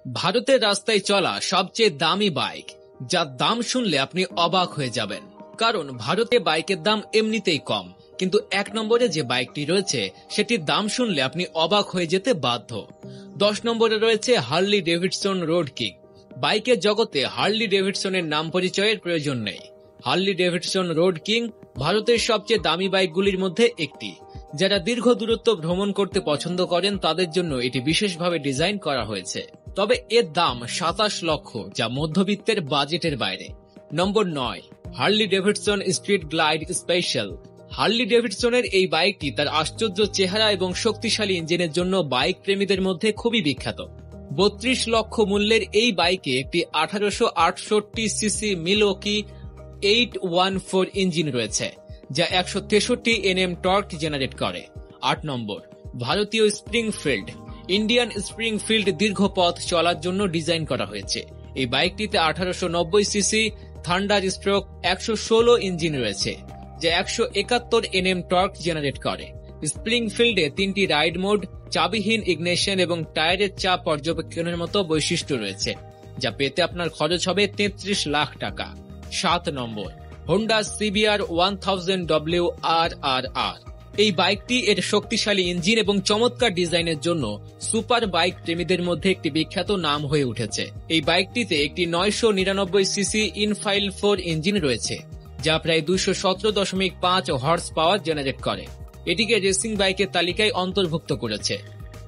ভারতের রাস্তায় চলা সবচেয়ে দামি বাইক, যার দাম শুনলে আপনি অবাক হয়ে যাবেন। কারণ ভারতে বাইকের দাম এমনিতেই কম, কিন্তু এক নম্বরে যে বাইকটি রয়েছে সেটির দাম শুনলে আপনি অবাক হয়ে যেতে বাধ্য। 10 নম্বরে রয়েছে হার্লি ডেভিডসন রোড কিং। বাইকের জগতে হার্লি ডেভিডসনের নাম পরিচয়ের প্রয়োজন নেই। হার্লি ডেভিডসন রোড কিং ভারতের সবচেয়ে দামি বাইকগুলির মধ্যে একটি। যারা দীর্ঘ দূরত্ব ভ্রমণ করতে পছন্দ করেন তাদের জন্য এটি বিশেষভাবে ডিজাইন করা হয়েছে। তবে এর দাম 27 লক্ষ, যা মধ্যবিত্তের বাজেটের বাইরে। Number 9, Harley Davidson Street Glide Special. Harley ডেভিডসনের এই বাইকটি তার আশ্চর্য চেহারা এবং শক্তিশালী ইঞ্জিনের জন্য বাইক প্রেমীদের মধ্যে খুবই বিখ্যাত। 32 লক্ষ মূল্যের এই বাইকে একটি 1868 সিসি মিলওয়াকি 814 ইঞ্জিন রয়েছে, যা 163 Nm টর্ক জেনারেট করে। 8 নম্বর, ভারতীয় স্প্রিংফিল্ড। ইন্ডিয়ান স্প্রিংফিল্ড দীর্ঘ পথ চলার জন্য ডিজাইন করা হয়েছে। এই বাইকটিতে 1890 সিসি থান্ডার স্ট্রোক 116 ইঞ্জিন রয়েছে, যা 171 Nm টর্ক জেনারেট করে। স্প্রিংফিল্ডে 3টি রাইড মোড, চাবিহীন ইগনিশন এবং টায়ারের চাপ পর্যবেক্ষণের মতো বৈশিষ্ট্য রয়েছে, যা পেতে আপনার খরচ হবে 33 লাখ টাকা। 7 নম্বর, হোন্ডা CBR 1000 WRRR। এই বাইকটি এর শক্তিশালী ইঞ্জিন এবং চমৎকার ডিজাইনের জন্য সুপার বাইক প্রেমীদের মধ্যে একটি বিখ্যাত নাম হয়ে উঠেছে। এই বাইকটিতে একটি 999 সিসি ইনফাইল 4 ইঞ্জিন রয়েছে, যা প্রায় 217.5 হর্স পাওয়ার জেনারেট করে। এটিকে রেসিং বাইকের তালিকায় অন্তর্ভুক্ত করেছে।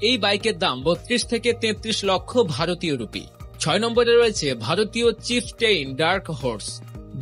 এই বাইকের দাম 32 থেকে 33 লক্ষ ভারতীয় রুপি। 6 নম্বরে রয়েছে ভারতীয় চিফটেইন ডার্ক হর্স।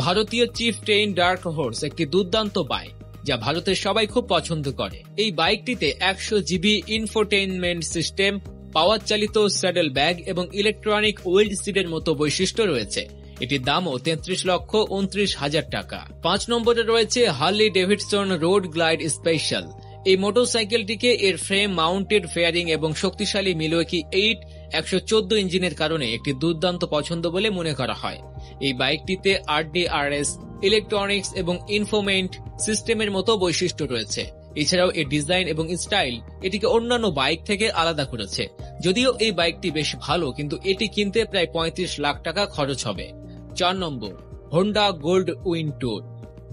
ভারতীয় চিফটেইন ডার্ক হর্স একটি দুর্দান্ত বাইক, যা ভারতের সবাই খুব পছন্দ করে। এই বাইকটিতে 100 জিবি ইনফোটেইনমেন্ট সিস্টেম, পাওয়ার চালিত স্যাডেল ব্যাগ এবং ইলেকট্রনিক হুইল সিটের মতো বৈশিষ্ট্য রয়েছে। এটির দামও 33 লক্ষ 29 হাজার টাকা। 5 নম্বরে রয়েছে Harley Davidson Road Glide Special. এই মোটরসাইকেলটিকে এর ফ্রেম মাউন্টেড ফেয়ারিং এবং শক্তিশালী মিলওয়াকি 114 ইঞ্জিনের কারণে একটি দুর্দান্ত পছন্দ বলে মনে করা হয়। এই বাইকটিতে RDRS, ইলেকট্রনিক্স এবং ইনফোমেন্ট সিস্টেমের মতো বৈশিষ্ট্য রয়েছে। এছাড়াও এর ডিজাইন এবং স্টাইল এটিকে অন্যান্য বাইক থেকে আলাদা করেছে। যদিও এই বাইকটি বেশ ভালো, কিন্তু এটি কিনতে প্রায় 35 লাখ টাকা খরচ হবে। 4 number, Honda Gold Wing Tour.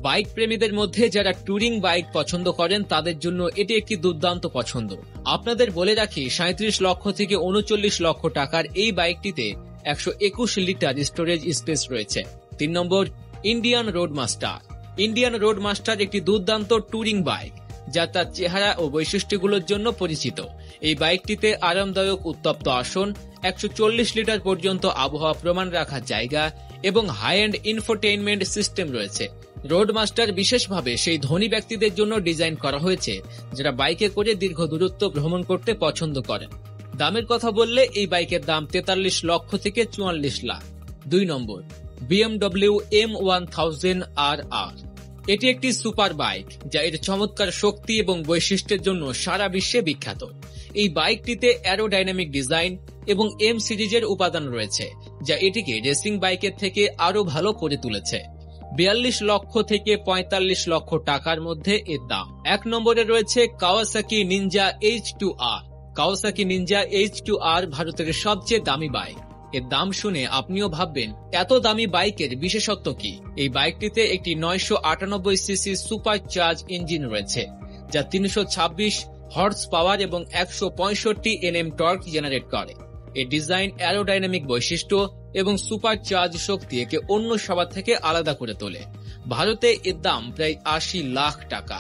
Bike প্রেমীদের মধ্যে যারা ট্যুরিং বাইক পছন্দ করেন তাদের জন্য এটি একটি দুর্দান্ত পছন্দ। আপনাদের বলে রাখি, 37 লক্ষ থেকে 39 লক্ষ টাকার এই বাইকটিতে 121 লিটার স্টোরেজ স্পেস রয়েছে। 3 number, Indian Roadmaster. Indian Roadmaster একটি দুর্দান্ত ট্যুরিং বাইক, যা তার চেহারা ও বৈশিষ্ট্যগুলোর জন্য পরিচিত। এই বাইকটিতে আরামদায়ক উত্তপ্ত আসন, 140 লিটার পর্যন্ত আবহাওয়া প্রমাণ রাখার জায়গা এবং হাই এন্ড ইনফোটেইনমেন্ট সিস্টেম রয়েছে। রোড মাস্টার বিশেষভাবে সেই ধনী ব্যক্তিদের জন্য ডিজাইন করা হয়েছে যারা বাইকে করে দীর্ঘ দূরত্ব ভ্রমণ করতে পছন্দ করেন। দামের কথা বললে এই বাইকের দাম 43 লক্ষ থেকে 44 লাখ। 2 নম্বর, BMW M1000 RR। এটি একটি সুপার বাইক, যা এর চমৎকার শক্তি এবং বৈশিষ্ট্যের জন্য সারা বিশ্বে বিখ্যাত। এই বাইকটিতে অ্যারোডাইনামিক ডিজাইন এবং M সিরিজের উপাদান রয়েছে, যা এটিকে রেসিং বাইকের থেকে আরো ভালো করে তুলেছে। 42 লক্ষ থেকে 45 লক্ষ টাকার মধ্যে এর দাম। 1 নম্বরে রয়েছে Kawasaki Ninja H2R। Kawasaki Ninja H2R ভারতের সবচেয়ে দামি বাইক। এর দাম শুনে আপনিও ভাববেন, এত দামি বাইকের বিশেষত্ব কি? এই বাইকটিতে একটি 998 সিসি সুপার চার্জ ইঞ্জিন রয়েছে, যা 326 হর্স পাওয়ার এবং 165 Nm টর্ক জেনারেট করে। এর ডিজাইন, অ্যারোডাইনামিক বৈশিষ্ট্য এবং সুপার চার্জ শক্তি একে অন্য সবার থেকে আলাদা করে তোলে। ভারতে এর দাম প্রায় 80 লাখ টাকা।